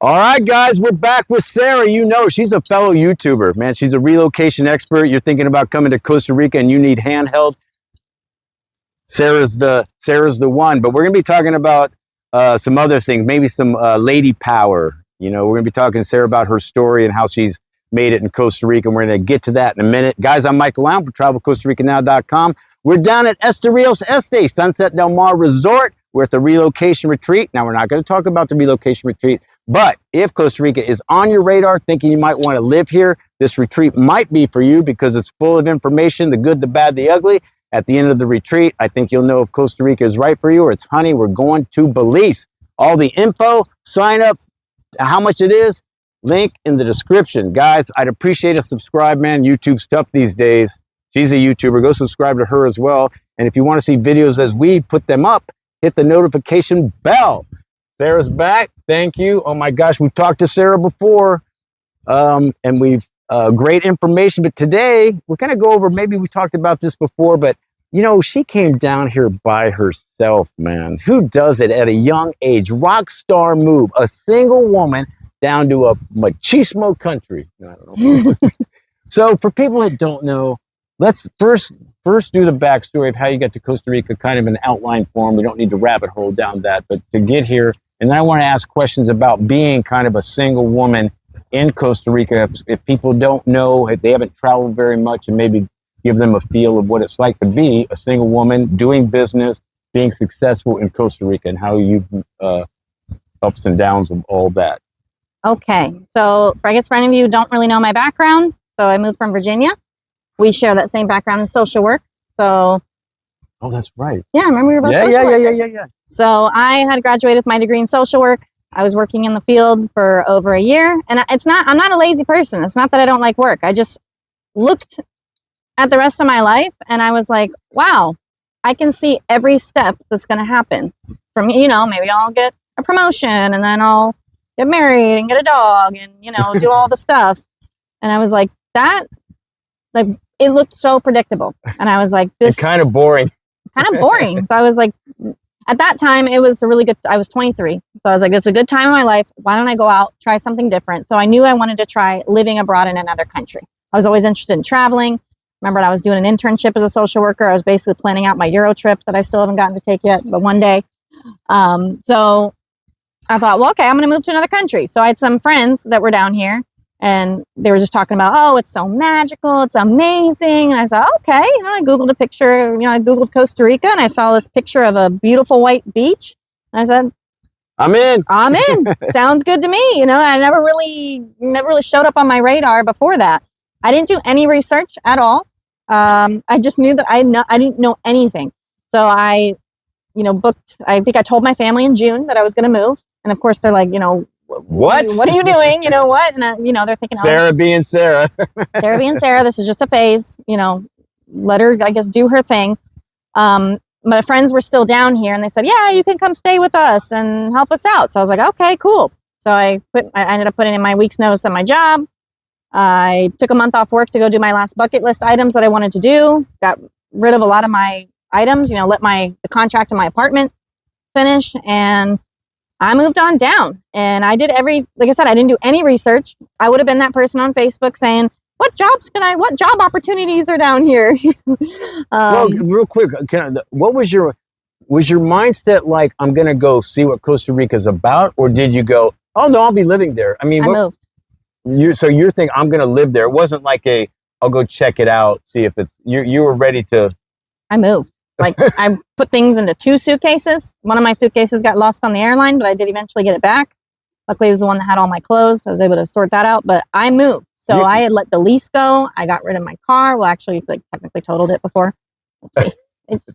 All right, guys, we're back with Sarah. You know, she's a fellow YouTuber, man. She's a relocation expert. You're thinking about coming to Costa Rica and you need handheld. Sarah's the one. But we're going to be talking about some other things, maybe some lady power. You know, we're going to be talking to Sarah about her story and how she's made it in Costa Rica. And we're going to get to that in a minute. Guys, I'm Michael Lamb from TravelCostaRicaNow.com. We're down at Estoril Este, Sunset Del Mar Resort. We're at the Relocation Retreat. Now, we're not going to talk about the Relocation Retreat, but if Costa Rica is on your radar, thinking you might want to live here, this retreat might be for you because it's full of information, the good, the bad, the ugly. At the end of the retreat, I think you'll know if Costa Rica is right for you or it's, honey, we're going to Belize. All the info, sign up, how much it is, link in the description. Guys, I'd appreciate a subscribe, man. YouTube's tough these days. She's a YouTuber. Go subscribe to her as well. And if you want to see videos as we put them up, hit the notification bell. Sarah's back. Thank you. Oh my gosh, we've talked to Sarah before, and we've great information. But today we're going to go over, maybe we talked about this before, but you know, she came down here by herself, man. Who does it at a young age? Rock star move. A single woman down to a machismo country. I don't know. So for people that don't know, let's first do the backstory of how you got to Costa Rica, kind of an outline form. We don't need to rabbit hole down that, but to get here. And then I want to ask questions about being kind of a single woman in Costa Rica. If people don't know, if they haven't traveled very much, and maybe give them a feel of what it's like to be a single woman, doing business, being successful in Costa Rica, and how you've ups and downs of all that. Okay, so I guess for any of you who don't really know my background, so I moved from Virginia. We share that same background in social work. So, oh, that's right. Yeah, remember we were both social workers. Yeah. So I had graduated with my degree in social work. I was working in the field for over a year, and I'm not a lazy person. It's not that I don't like work. I just looked at the rest of my life and I was like, wow, I can see every step that's going to happen from, you know, maybe I'll get a promotion and then I'll get married and get a dog and, you know, do all the stuff. And I was like, it looked so predictable. And I was like, this is kind of boring. So I was like, at that time, it was a really good, I was 23. So I was like, it's a good time in my life. Why don't I go out, try something different? So I knew I wanted to try living abroad in another country. I was always interested in traveling. Remember, I was doing an internship as a social worker. I was basically planning out my Euro trip that I still haven't gotten to take yet, but one day. So I thought, well, okay, I'm going to move to another country. So I had some friends that were down here and they were just talking about, oh, it's so magical. It's amazing. And I said, okay, you know, I Googled a picture, you know, I Googled Costa Rica and I saw this picture of a beautiful white beach. And I said, I'm in. Sounds good to me. You know, I never really showed up on my radar before that. I didn't do any research at all. I just knew that I didn't know anything. So I, you know, booked, I think I told my family in June that I was going to move. And of course they're like, you know, what are you doing? You know what? And you know, they're thinking, Sarah being Sarah. Sarah being Sarah, this is just a phase, you know, let her, I guess, do her thing. My friends were still down here and they said, yeah, you can come stay with us and help us out. So I was like, okay, cool. So I ended up putting in my week's notice at my job. I took a month off work to go do my last bucket list items that I wanted to do. Got rid of a lot of my items, you know, let the contract in my apartment finish, and I moved on down. And I did like I said, I didn't do any research. I would have been that person on Facebook saying, what job opportunities are down here? Well, real quick, what was your mindset like? I'm going to go see what Costa Rica is about, or did you go, oh no, I'll be living there? I mean, I moved. So you're thinking, I'm going to live there. It wasn't like I'll go check it out, see if it's, you were ready to. I moved. Like I put things into 2 suitcases. One of my suitcases got lost on the airline, but I did eventually get it back. Luckily, it was the one that had all my clothes. I was able to sort that out, but I moved. So I had let the lease go. I got rid of my car. Well, actually, like technically totaled it before. Oopsie. It's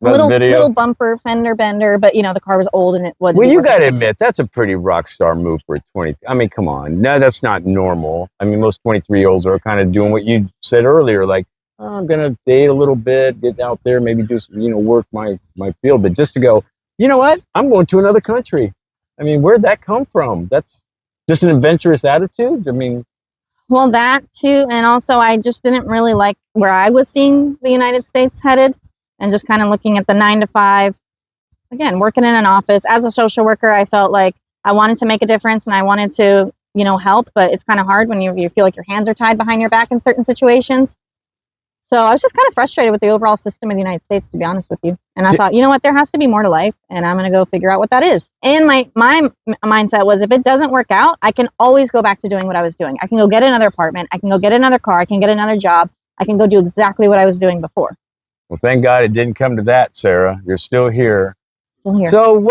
little bumper fender bender, but you know, the car was old and it wasn't. Well, you got to admit, that's a pretty rock star move for a 20. I mean, come on. No, that's not normal. I mean, most 23-year-olds are kind of doing what you said earlier, like, oh, I'm going to date a little bit, get out there, maybe just, you know, work my field. But just to go, you know what? I'm going to another country. I mean, where'd that come from? That's just an adventurous attitude. I mean, well, that too. And also, I just didn't really like where I was seeing the United States headed. And just kind of looking at the 9 to 5, again, working in an office. As a social worker, I felt like I wanted to make a difference and I wanted to, you know, help, but it's kind of hard when you feel like your hands are tied behind your back in certain situations. So I was just kind of frustrated with the overall system of the United States, to be honest with you. And I thought, you know what, there has to be more to life, and I'm going to go figure out what that is. And my mindset was, if it doesn't work out, I can always go back to doing what I was doing. I can go get another apartment. I can go get another car. I can get another job. I can go do exactly what I was doing before. Well, thank God it didn't come to that, Sarah. You're still here. Here. So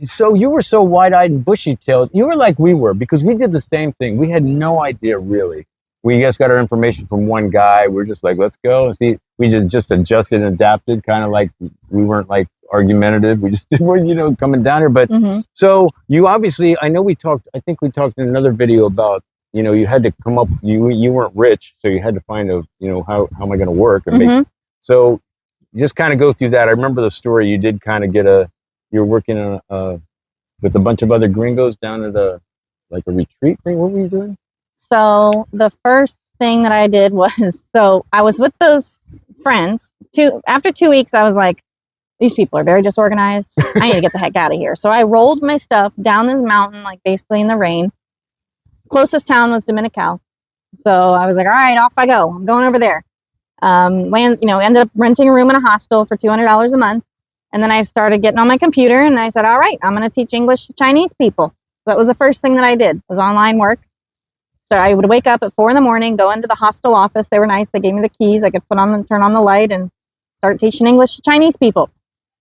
so you were so wide-eyed and bushy-tailed. You were like we were, because we did the same thing. We had no idea, really. We just got our information from one guy. We're just like, let's go and see. We just adjusted and adapted, kind of like we weren't like argumentative. We just were, you know, coming down here. But so you obviously, I know I think we talked in another video about, you know, you had to come up, you weren't rich, so you had to find a, you know, how am I going to work and make, so just kind of go through that. I remember the story. You did kind of get you're working on with a bunch of other gringos down at a retreat thing. What were you doing? So the first thing that I did was, so I was with those friends. After 2 weeks, I was like, these people are very disorganized. I need to get the heck out of here. So I rolled my stuff down this mountain, like basically in the rain. Closest town was Dominical. So I was like, all right, off I go. I'm going over there. Ended up renting a room in a hostel for $200 a month. And then I started getting on my computer and I said, all right, I'm going to teach English to Chinese people. So that was the first thing that I did, was online work. So I would wake up at 4 a.m, go into the hostel office. They were nice. They gave me the keys. I could turn on the light and start teaching English to Chinese people.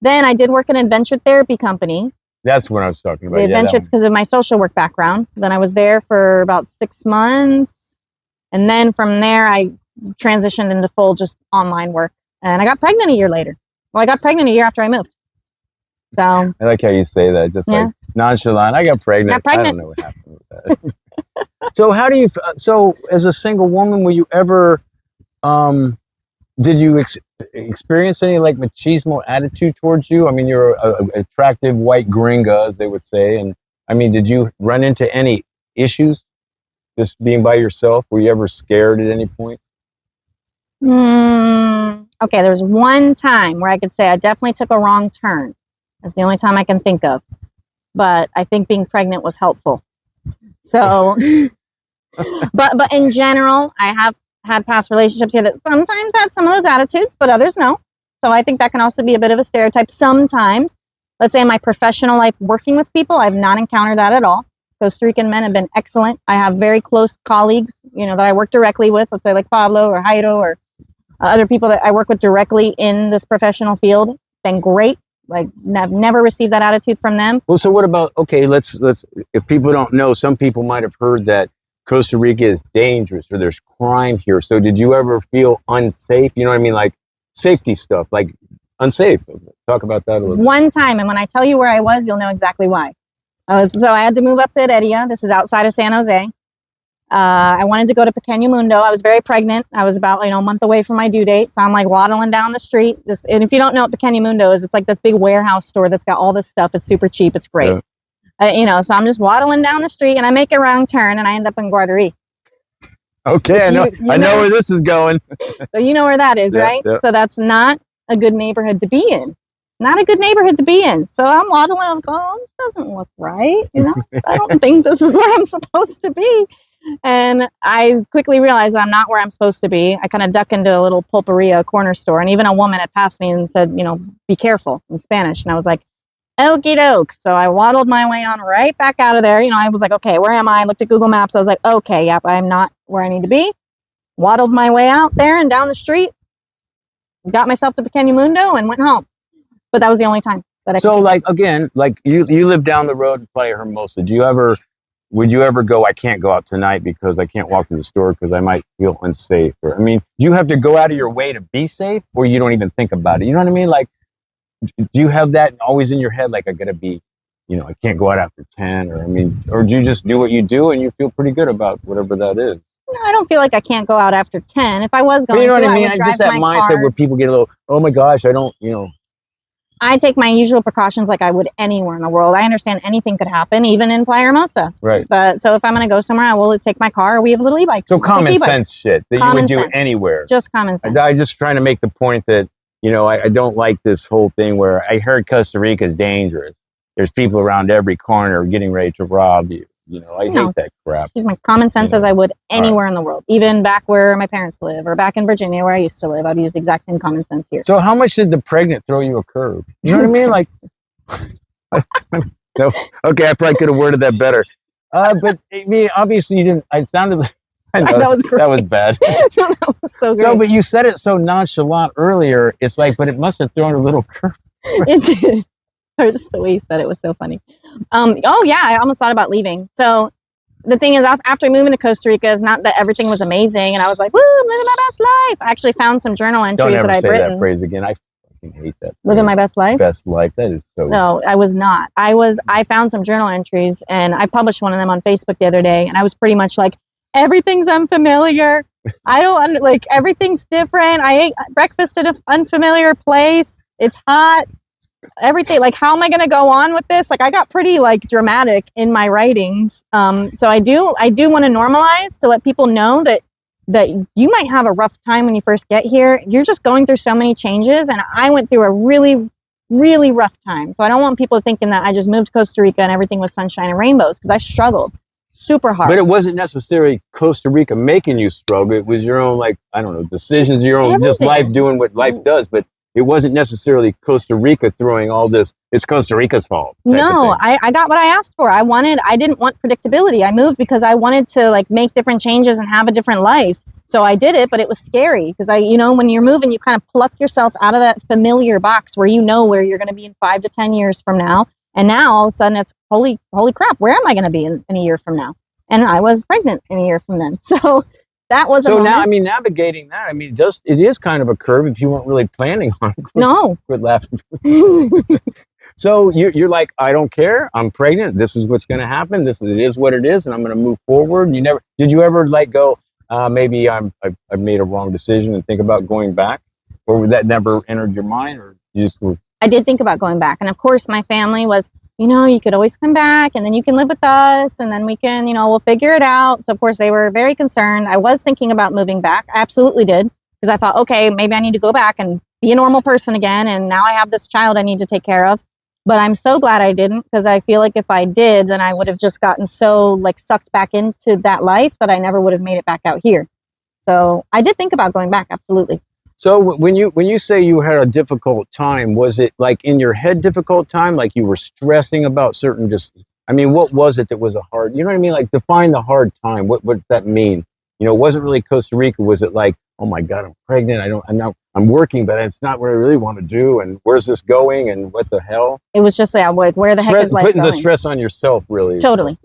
Then I did work in an adventure therapy company. That's what I was talking about. The adventure, because of my social work background. Then I was there for about 6 months. And then from there, I transitioned into full just online work. And I got pregnant a year later. Well, I got pregnant a year after I moved. So I like how you say that, just like nonchalant. I got pregnant. I don't know what happened with that. So how do you, so as a single woman, were you ever, did you experience any like machismo attitude towards you? I mean, you're an attractive white gringa, as they would say. And I mean, did you run into any issues just being by yourself? Were you ever scared at any point? Okay, there was one time where I could say I definitely took a wrong turn. That's the only time I can think of. But I think being pregnant was helpful. So, but in general, I have had past relationships here that sometimes had some of those attitudes, but others no. So I think that can also be a bit of a stereotype sometimes. Let's say in my professional life working with people, I've not encountered that at all. Costa Rican men have been excellent. I have very close colleagues, you know, that I work directly with, let's say like Pablo or Jairo or other people that I work with directly in this professional field. Been great. Like, I've never received that attitude from them. Well, so what about, okay, let's, if people don't know, some people might have heard that Costa Rica is dangerous or there's crime here. So did you ever feel unsafe? You know what I mean? Like safety stuff, like unsafe. Talk about that a little bit. One time, and when I tell you where I was, you'll know exactly why. So I had to move up to Heredia. This is outside of San Jose. I wanted to go to Pequeño Mundo. I was very pregnant. I was about, a month away from my due date. So I'm like waddling down the street. And if you don't know what Pequeño Mundo is, it's like this big warehouse store that's got all this stuff. It's super cheap. It's great. Yeah. So I'm just waddling down the street and I make a wrong turn and I end up in Guarderie. Okay. I know where this is going. So you know where that is, right? Yeah. So that's not a good neighborhood to be in. Not a good neighborhood to be in. So I'm waddling. I'm going, oh, this doesn't look right. I don't think this is where I'm supposed to be. And I quickly realized that I'm not where I'm supposed to be. I kind of duck into a little pulperia corner store. And even a woman had passed me and said, be careful in Spanish. And I was like, okie doke. So I waddled my way on right back out of there. I was like, okay, where am I? I looked at Google Maps. I was like, okay, yep, I'm not where I need to be. Waddled my way out there and down the street. Got myself to Pequeño Mundo and went home. But that was the only time that I So you live down the road in Playa Hermosa. Would you ever go, I can't go out tonight because I can't walk to the store because I might feel unsafe? Or, do you have to go out of your way to be safe, or you don't even think about it? You know what I mean? Like, do you have that always in your head? Like, I gotta be, I can't go out after 10, or do you just do what you do and you feel pretty good about whatever that is? No, I don't feel like I can't go out after 10. If I was going to, I would drive just that mindset car. Where people get a little, oh my gosh, I don't, I take my usual precautions like I would anywhere in the world. I understand anything could happen, even in Playa Hermosa. Right. But so if I'm going to go somewhere, I will take my car, or we have a little e-bike. So common sense shit that you would do anywhere. Just common sense. I'm just trying to make the point that, I don't like this whole thing where I heard Costa Rica is dangerous. there's people around every corner getting ready to rob you. You know, I No. hate that crap. Use my common sense You as know. I would anywhere in the world, even back where my parents live or back in Virginia where I used to live. I'd use the exact same common sense here. So how much did the pregnant throw you a curve? You know what I mean? Like, no. Okay, I probably could have worded that better. But I mean, obviously you didn't. It sounded like I know, That was great. that was bad. That was so great. So, but you said it so nonchalant earlier. It's like, but it must have thrown a little curve. It did. Or just the way you said it was so funny. Oh yeah, I almost thought about leaving. So the thing is, after moving to Costa Rica, it's not that everything was amazing, and I was like, "Woo, I'm living my best life." I actually found some journal Don't entries ever that I'd say written. that phrase again. I fucking hate that. Living phrase. my best life. Best life. That is so. No, I was not. I found some journal entries, and I published one of them on Facebook the other day, and I was pretty much like, everything's unfamiliar. I don't like everything's different. I ate breakfast at an unfamiliar place. It's hot. Everything, like, how am I going to go on with this? Like, I got pretty like dramatic in my writings. So I do want to normalize to let people know that you might have a rough time when you first get here. You're just going through so many changes, and I went through a really, really rough time. So I don't want people thinking that I just moved to Costa Rica and everything was sunshine and rainbows, because I struggled super hard. But it wasn't necessarily Costa Rica making you struggle. It was your own, like, I don't know, decisions, your own just life doing what life does. But it wasn't necessarily Costa Rica throwing all this. It's Costa Rica's fault. No, I got what I asked for. I didn't want predictability. I moved because I wanted to like make different changes and have a different life. So I did it, but it was scary because when you're moving, you kind of pluck yourself out of that familiar box where you know where you're going to be in 5 to 10 years from now. And now all of a sudden it's holy crap, where am I going to be in a year from now? And I was pregnant in a year from then. So that was so now, I mean, navigating that, I mean, it is kind of a curve if you weren't really planning on it. No. Quit laughing. So you're like, I don't care. I'm pregnant. This is what's going to happen. It is what it is, and I'm going to move forward. Did you ever like go, maybe I've made a wrong decision and think about going back? Or that never entered your mind? Or you just were... I did think about going back. And of course, my family was, you could always come back and then you can live with us and then we can, we'll figure it out. So of course they were very concerned. I was thinking about moving back. I absolutely did. Because I thought, okay, maybe I need to go back and be a normal person again. And now I have this child I need to take care of. But I'm so glad I didn't, because I feel like if I did, then I would have just gotten so like sucked back into that life that I never would have made it back out here. So I did think about going back. Absolutely. So when you say you had a difficult time, was it like in your head difficult time? Like you were stressing about certain what was it that was a hard, you know what I mean? Like define the hard time. What does that mean? It wasn't really Costa Rica. Was it like, oh my God, I'm pregnant. I'm working, but it's not what I really want to do. And where's this going? And what the hell? It was just like, where the heck is life putting going? the stress on yourself, really. Totally.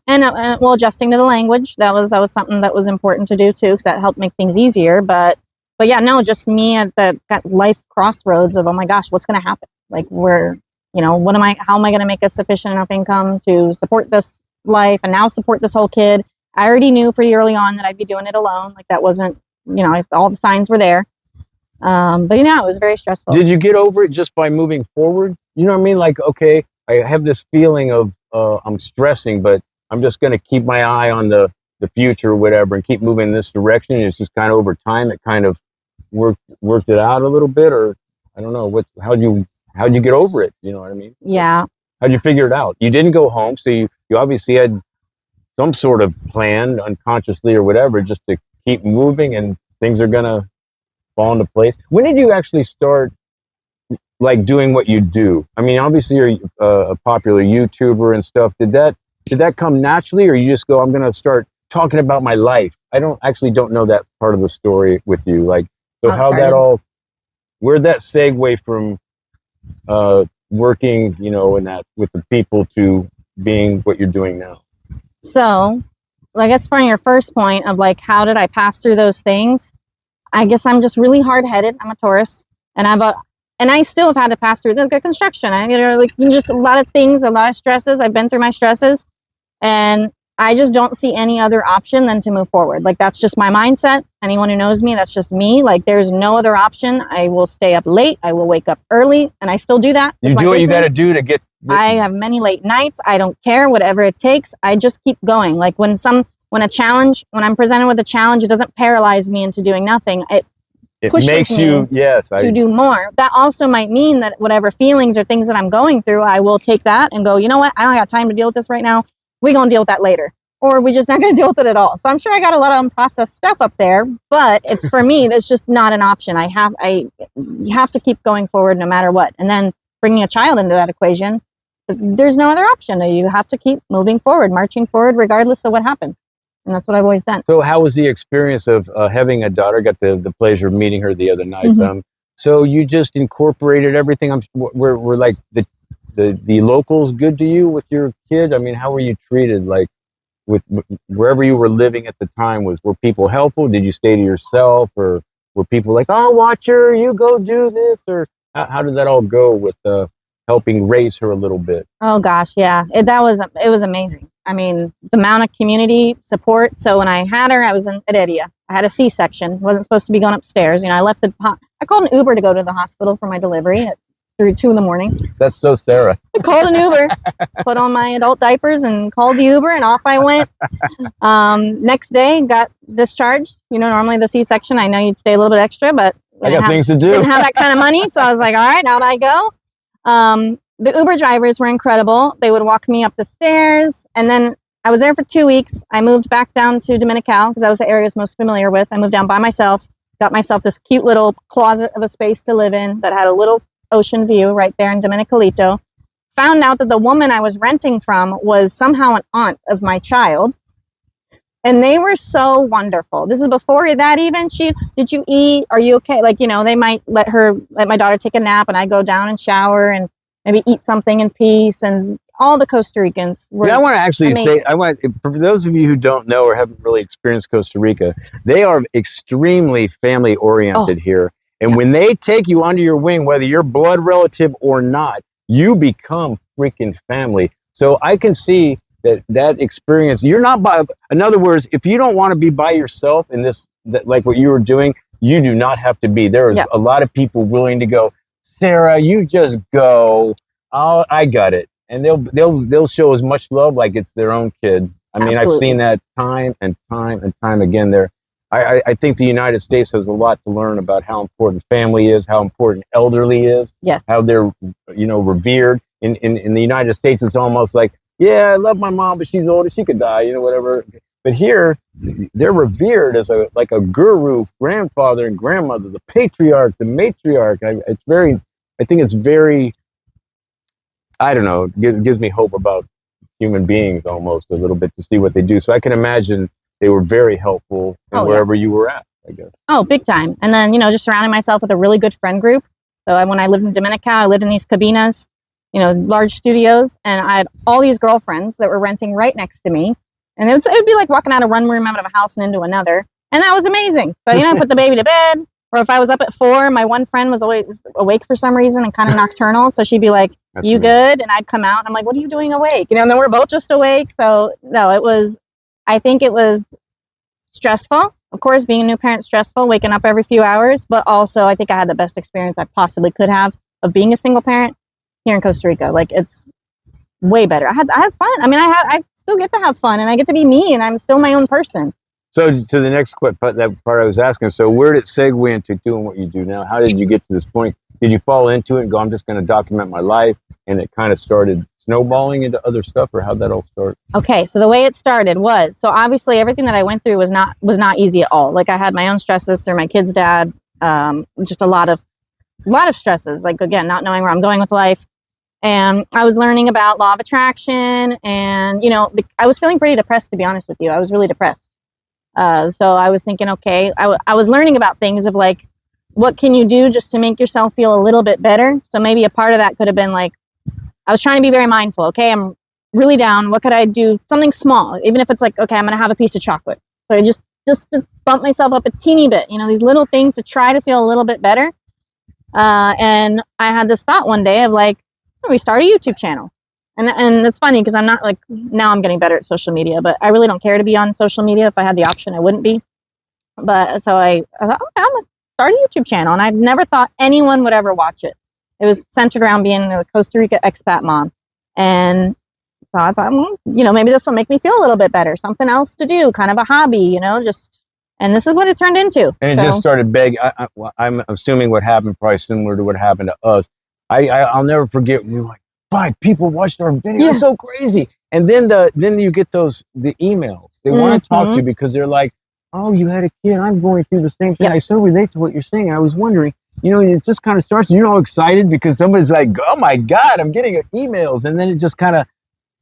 And adjusting to the language, that was something that was important to do too, because that helped make things easier. But yeah, no, just me at that life crossroads of, oh my gosh, what's going to happen? Like how am I going to make a sufficient enough income to support this life and now support this whole kid? I already knew pretty early on that I'd be doing it alone. Like that wasn't, all the signs were there. But it was very stressful. Did you get over it just by moving forward? You know what I mean? Like, okay, I have this feeling of I'm stressing, but I'm just going to keep my eye on the future or whatever and keep moving in this direction. And it's just kind of over time, it kind of worked it out a little bit, or I don't know how'd you get over it? You know what I mean? Yeah. How'd you figure it out? You didn't go home, so you obviously had some sort of plan unconsciously or whatever, just to keep moving and things are gonna fall into place. When did you actually start like doing what you do? I mean, obviously you're a popular YouTuber and stuff. Did that come naturally, or you just go, I'm gonna start talking about my life? I don't know that part of the story with you. Like, so where'd that segue from working, and that with the people to being what you're doing now? So, I guess from your first point of like, how did I pass through those things? I guess I'm just really hard-headed. I'm a Taurus, and I still have had to pass through the construction. Just a lot of things, a lot of stresses. I've been through my stresses, and I just don't see any other option than to move forward. Like, that's just my mindset. Anyone who knows me, that's just me. Like, there's no other option. I will stay up late. I will wake up early, and I still do that. You do what you got to do to get. I have many late nights. I don't care, whatever it takes. I just keep going. Like when I'm presented with a challenge, it doesn't paralyze me into doing nothing. It pushes makes me you, yes. to do more. That also might mean that whatever feelings or things that I'm going through, I will take that and go, you know what? I don't got time to deal with this right now. We're going to deal with that later. Or we're just not going to deal with it at all. So I'm sure I got a lot of unprocessed stuff up there, but it's for me, that's just not an option. You have to keep going forward no matter what. And then bringing a child into that equation, there's no other option. You have to keep moving forward, marching forward, regardless of what happens. And that's what I've always done. So how was the experience of having a daughter? Got the pleasure of meeting her the other night. Mm-hmm. So you just incorporated everything. We're like the locals good to you with your kid? I mean, how were you treated? Like with wherever you were living at the time, were people helpful? Did you stay to yourself, or were people like, oh, watch her, you go do this? Or how did that all go with helping raise her a little bit? Oh gosh, yeah, it was amazing. I mean, the amount of community support. So when I had her, I was at Edia. I had a C-section. Wasn't supposed to be going upstairs. You know, I called an Uber to go to the hospital for my delivery at 2 a.m. That's so Sarah. I called an Uber, put on my adult diapers and called the Uber, and off I went. Next day, got discharged. You know, normally the C-section, I know you'd stay a little bit extra, but I got things to do. Didn't have that kind of money. So I was like, all right, out I go. The Uber drivers were incredible. They would walk me up the stairs, and then I was there for 2 weeks. I moved back down to Dominical because that was the area I was most familiar with. I moved down by myself, got myself this cute little closet of a space to live in that had a little ocean view right there in Dominicalito. Found out that the woman I was renting from was somehow an aunt of my child. And they were so wonderful. This is before that even. Did you eat? Are you okay? Like, you know, they might let my daughter take a nap, and I go down and shower and maybe eat something in peace. And all the Costa Ricans were I want to actually amazing. say, for those of you who don't know or haven't really experienced Costa Rica, they are extremely family oriented here. And when they take you under your wing, whether you're blood relative or not, you become freaking family. So I can see that experience. You're not in other words, if you don't want to be by yourself in this, like what you were doing, you do not have to be. There is a lot of people willing to go, Sarah, you just go. I got it. And they'll show as much love like it's their own kid. I mean, Absolutely. I've seen that time and time and time again there. I think the United States has a lot to learn about how important family is, how important elderly is, how they're, revered. In the United States, it's almost like, yeah, I love my mom, but she's older, she could die, whatever. But here, they're revered as a guru, grandfather and grandmother, the patriarch, the matriarch. I think it's very, I don't know, gives me hope about human beings almost a little bit to see what they do. So I can imagine they were very helpful wherever you were at, I guess. Oh, big time. And then, just surrounding myself with a really good friend group. So when I lived in Dominical, I lived in these cabinas, large studios, and I had all these girlfriends that were renting right next to me. And it would be like walking out of one room out of a house and into another. And that was amazing. So, I put the baby to bed, or if I was up at 4, my one friend was always awake for some reason and kind of nocturnal. So she'd be like, you good? And I'd come out and I'm like, what are you doing awake? And then we're both just awake. So no, I think it was stressful. Of course, being a new parent, stressful, waking up every few hours, but also I think I had the best experience I possibly could have of being a single parent here in Costa Rica. Like, it's way better. I had fun. I mean, I still get to have fun, and I get to be me, and I'm still my own person. So to the next part I was asking, so where did it segue into doing what you do now? How did you get to this point? Did you fall into it and go, I'm just going to document my life, and it kind of started snowballing into other stuff, or how'd that all start? Okay, so the way it started was, so obviously everything that I went through was not easy at all. Like, I had my own stresses through my kid's dad, just a lot of stresses. Like, again, not knowing where I'm going with life. And I was learning about law of attraction, and, I was feeling pretty depressed, to be honest with you. I was really depressed. So I was thinking, okay, I was learning about things of like, what can you do just to make yourself feel a little bit better? So maybe a part of that could have been like, I was trying to be very mindful. Okay, I'm really down. What could I do? Something small, even if it's like, okay, I'm going to have a piece of chocolate. So just to bump myself up a teeny bit, these little things to try to feel a little bit better. And I had this thought one day of like, oh, we start a YouTube channel. And it's funny because I'm not like, now I'm getting better at social media, but I really don't care to be on social media. If I had the option, I wouldn't be. But so I thought, okay, I'm going to start a YouTube channel. And I never thought anyone would ever watch it. It was centered around being a Costa Rica expat mom. And so I thought, well, maybe this will make me feel a little bit better. Something else to do, kind of a hobby, just And this is what it turned into. And it just started begging. I'm assuming what happened probably similar to what happened to us. I'll never forget when we were like, 5 people watched our video. Yeah. It's so crazy. And then you get the emails. They want to talk to you because they're like, oh, you had a kid. I'm going through the same thing. Yeah. I so relate to what you're saying. I was wondering, it just kind of starts and you're all excited because somebody's like, oh my God, I'm getting emails. And then it just kind of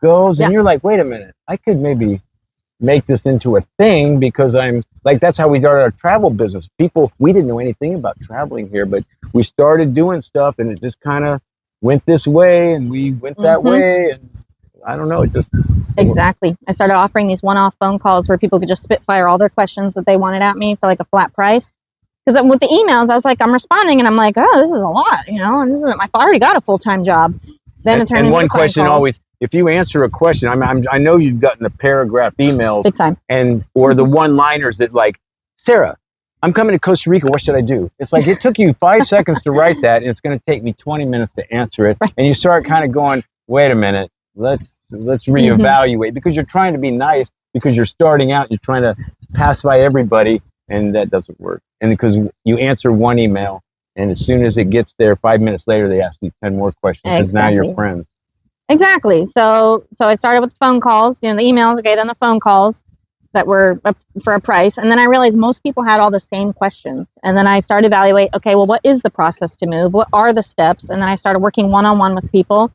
goes and you're like, wait a minute, I could maybe make this into a thing because I'm like, that's how we started our travel business. We didn't know anything about traveling here, but we started doing stuff and it just kind of went this way and we went that way. And I don't know, it just. Exactly. I started offering these one-off phone calls where people could just spitfire all their questions that they wanted at me for like a flat price. Because with the emails, I was like, I'm responding and I'm like, oh, this is a lot, and this isn't, I already got a full-time job. Then it turned into one question calls. Always, if you answer a question, I know you've gotten the paragraph emails. Big time. Or the one-liners that like, Sarah, I'm coming to Costa Rica, what should I do? It's like, it took you 5 seconds to write that and it's going to take me 20 minutes to answer it. Right. And you start kind of going, wait a minute, let's reevaluate because you're trying to be nice because you're starting out, you're trying to pacify everybody and that doesn't work. And because you answer one email and as soon as it gets there, 5 minutes later, they ask you 10 more questions because now you're friends. Exactly. So I started with phone calls, the emails, okay, then the phone calls that were for a price. And then I realized most people had all the same questions. And then I started to evaluate, okay, well, what is the process to move? What are the steps? And then I started working one-on-one with people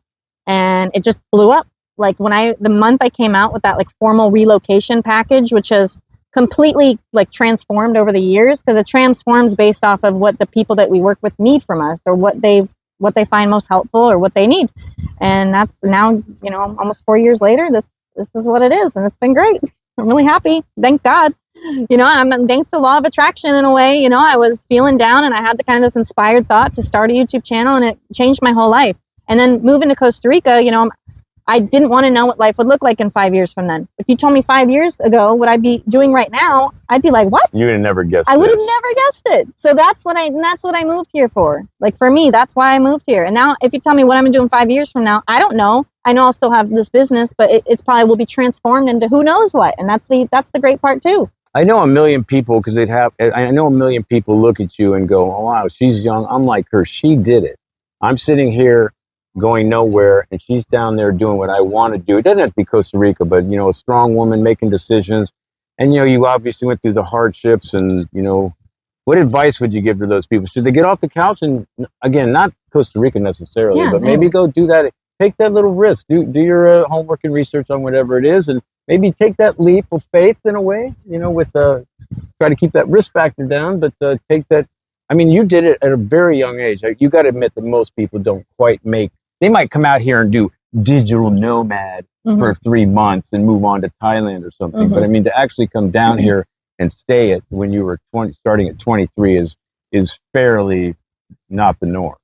and it just blew up. Like the month I came out with that like formal relocation package, which has completely like transformed over the years because it transforms based off of what the people that we work with need from us or what they find most helpful or what they need. And that's now, almost 4 years later, this is what it is. And it's been great. I'm really happy. Thank God. I'm thanks to law of attraction in a way, I was feeling down and I had the kind of this inspired thought to start a YouTube channel and it changed my whole life. And then moving to Costa Rica, I didn't want to know what life would look like in 5 years from then. If you told me 5 years ago what I'd be doing right now, I'd be like, what? You would have never guessed I would have never guessed it. So that's what I moved here for. Like for me, that's why I moved here. And now if you tell me what I'm going to do in 5 years from now, I don't know. I know I'll still have this business, but it's probably will be transformed into who knows what. And that's the great part too. I know a million people I know a million people look at you and go, oh, wow, she's young. I'm like her. She did it. I'm sitting here going nowhere and she's down there doing what I want to do. It doesn't have to be Costa Rica, but a strong woman making decisions. And you obviously went through the hardships and what advice would you give to those people? Should they get off the couch and again, not Costa Rica necessarily, but maybe go do that, take that little risk, do your homework and research on whatever it is and maybe take that leap of faith in a way, with try to keep that risk factor down, but take that. I mean, you did it at a very young age. You got to admit that most people don't quite they might come out here and do digital nomad for 3 months and move on to Thailand or something. But I mean, to actually come down here and stay it when you were starting at 23 is fairly not the norm.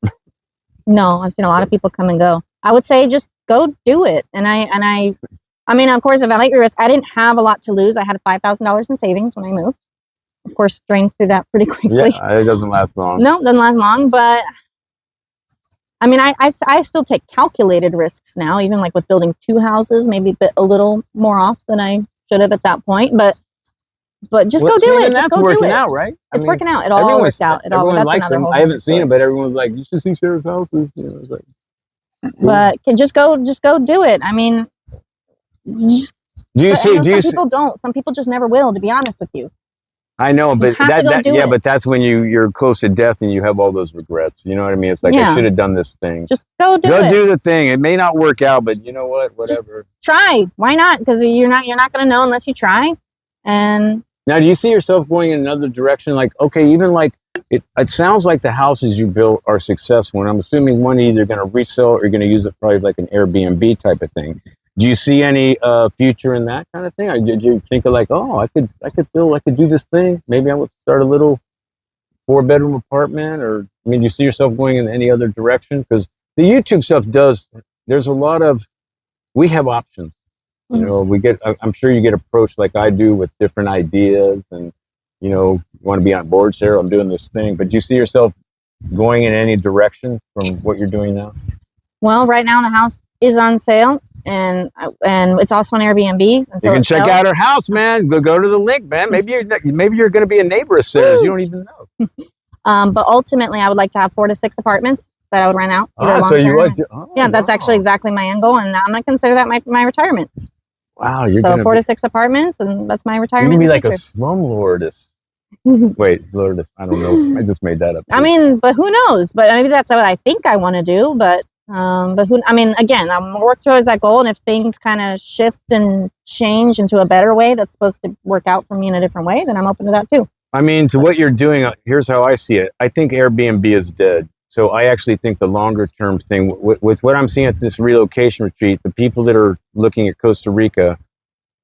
No, I've seen a lot of people come and go. I would say just go do it. And I mean, of course, evaluate your risk. I didn't have a lot to lose. I had $5,000 in savings when I moved. Of course, drained through that pretty quickly. Yeah, it doesn't last long. No, it doesn't last long. But I mean, I still take calculated risks now, even like with building 2 houses, maybe a little more off than I should have at that point. But just go do it. Just that's working out, right? It's working out. It all worked out. Everyone likes them. I haven't seen it, but everyone's like, you should see Sarah's houses. It's like, but just go do it. I mean, some people don't. Some people just never will, to be honest with you. I know, but but that's when you're close to death and you have all those regrets. You know what I mean? It's like, I should have done this thing. Just go do the thing. It may not work out, but you know what? Whatever. Just try. Why not? Because you're not going to know unless you try. And now, do you see yourself going in another direction? Like, okay, even like it sounds like the houses you built are successful. And I'm assuming one either going to resell or you're going to use it probably like an Airbnb type of thing. Do you see any future in that kind of thing? Or did you think of like, oh, I could do this thing. Maybe I would start a little 4-bedroom apartment, or I mean, do you see yourself going in any other direction? Because the YouTube stuff there's a lot of, we have options. I'm sure you get approached like I do with different ideas and, you want to be on board, Sarah, I'm doing this thing. But do you see yourself going in any direction from what you're doing now? Well, right now the house is on sale. and it's also an Airbnb. You can check out her house, man. Go to the link, man. Maybe you're going to be a neighbor of Sarah's. You don't even know. But ultimately, I would like to have 4 to 6 apartments that I would rent out. So you want to? Oh, yeah, that's actually exactly my end goal, and I'm gonna consider that my retirement. Wow, so 4 to 6 apartments, and that's my retirement. You're gonna be like a slumlordess. Wait, lordess? I don't know. I just made that up. I mean, but who knows? But maybe that's what I think I want to do. But who? I mean, again, I'm working towards that goal, and if things kind of shift and change into a better way that's supposed to work out for me in a different way, then I'm open to that too. I mean, to what you're doing, here's how I see it. I think Airbnb is dead. So I actually think the longer term thing, with what I'm seeing at this relocation retreat, the people that are looking at Costa Rica,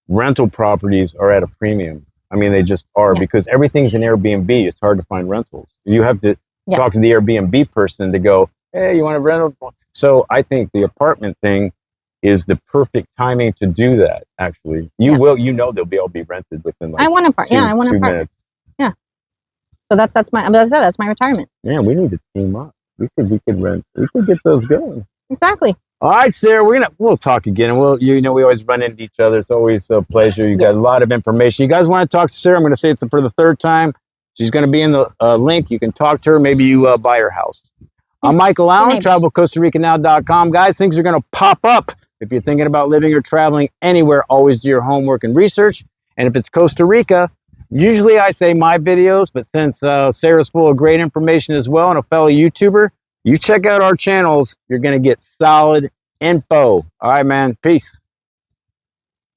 rental properties are at a premium. I mean, they just are, because everything's in Airbnb. It's hard to find rentals. You have to talk to the Airbnb person to go, hey, you want a rental? So I think the apartment thing is the perfect timing to do that, actually. You will, they'll be rented within like I want I want 2 apartment. minutes. Yeah. So that's my retirement. Yeah, we need to team up. We could get those going. Exactly. All right, Sarah, we'll talk again, and we always run into each other. It's always a pleasure. You got a lot of information. You guys want to talk to Sarah? I'm going to say it for the 3rd time. She's going to be in the link. You can talk to her. Maybe you buy her house. I'm Michael Allen, travelcostarica.now.com. Guys, things are going to pop up. If you're thinking about living or traveling anywhere, always do your homework and research. And if it's Costa Rica, usually I say my videos, but since Sarah's full of great information as well and a fellow YouTuber, you check out our channels, you're going to get solid info. All right, man. Peace.